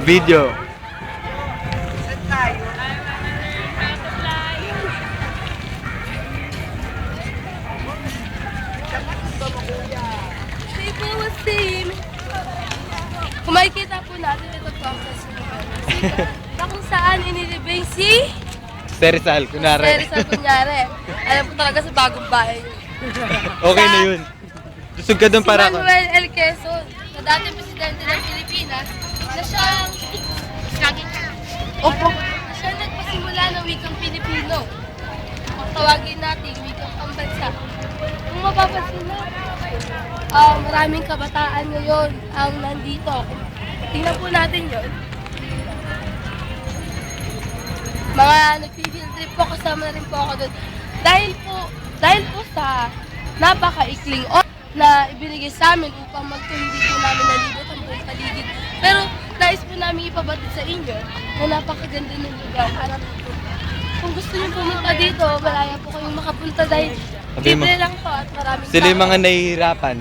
Video. People will see me. Kung makikita po natin ito po ang na kung saan inilibing si Rizal, kunwari. Rizal, kunyari. Alam po talaga sa bagong bahay. Okay na yun. Tusog ka doon Si para Manuel L. Quezon, na dating presidente ng Pilipinas, na siyang na siya nagpasimula ng wikang Pilipino. Kung tawagin natin wikang pambansa. Kung mapapansin na, maraming kabataan ngayon ang nandito. Tingnan po natin yun. Mga nag-field trip po, kasama na rin po ako doon. Dahil po sa napakaikling oras na ibinigay sa amin upang magtundi po namin nalibot ang buong paligid. Pero nais po namin ipabatid sa inyo na napakaganda ng lugar. Para po, kung gusto niyo pumunta dito, malaya po kayong makapunta dahil libre lang po at maraming sila yung tao. mga nahihirapan.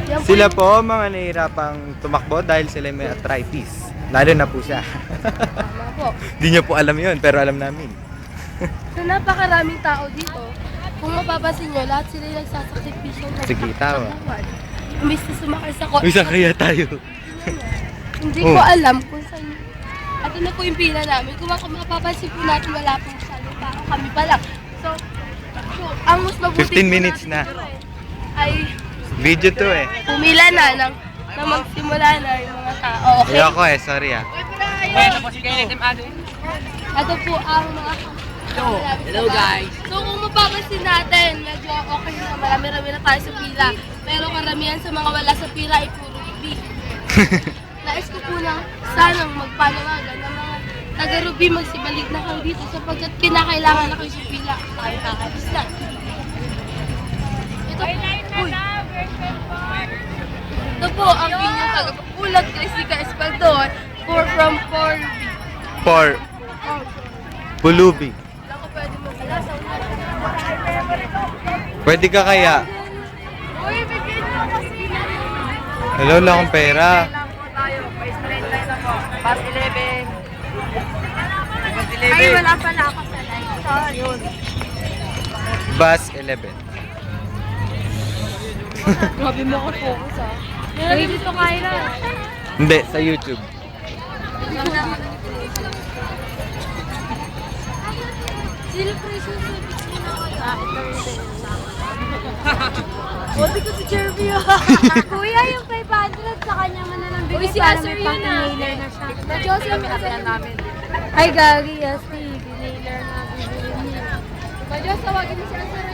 Yan po Sila yung- po mga nahihirapang tumakbo dahil sila may arthritis. Lalo na po siya. Tama po. Di niyo po alam yun, pero alam namin. So napakaraming tao dito. Kung mapapansin nyo, lahat sila yung nagsasakripisyo ng Sige, tama. katawan. Imbis na sumakay sa kotse. Isa kaya tayo. Hindi Oh. ko alam kung saan. At na po yung pila namin. Kung mapapansin po natin, wala pong masyadong tao. Kami pa lang. So ang mas mabuti 15 po minutes natin na. dito ay Video to eh. pumila na nang magsimula na yung mga tao. Okay? Ayoko eh, sorry ah. Ito po ang mga Hello guys. So kung mapapansin natin, medyo okay na, marami-rami na tayo sa pila. Pero karamihan sa mga wala sa pila ay puro Ruby. Nais ko po na sanang magpanawagan ng mga taga-Ruby magsibalik na kayo dito sapagkat kinakailangan na kayo sa pila. Tayo kakabis na. Ito po, uy. Ito po ang inyong tagapagpulat, Jessica Espaldon, from Ruby. For Pulubi. Wala ko pwede magpila sa Pwede ka kaya? Uy, bigyan niyo kasi na. Hello, wala akong pera. Ay, wala pala ako sa live. Sorry. Bus 11. Grabe mo ako focus ah. Meron dito Kyra. Hindi, sa YouTube. Sino presyo sa picture na kayo? Ito rin. Buti ko si Jervy Kuya, yung 500 sa kanya man na nang bigay. Uy, si para Acer may yun pang-nailer na siya. Na-Joseph kasi namin. Ay, gagi, yes, nailer na bibili niya. Madyo, tawagin mo si Acer.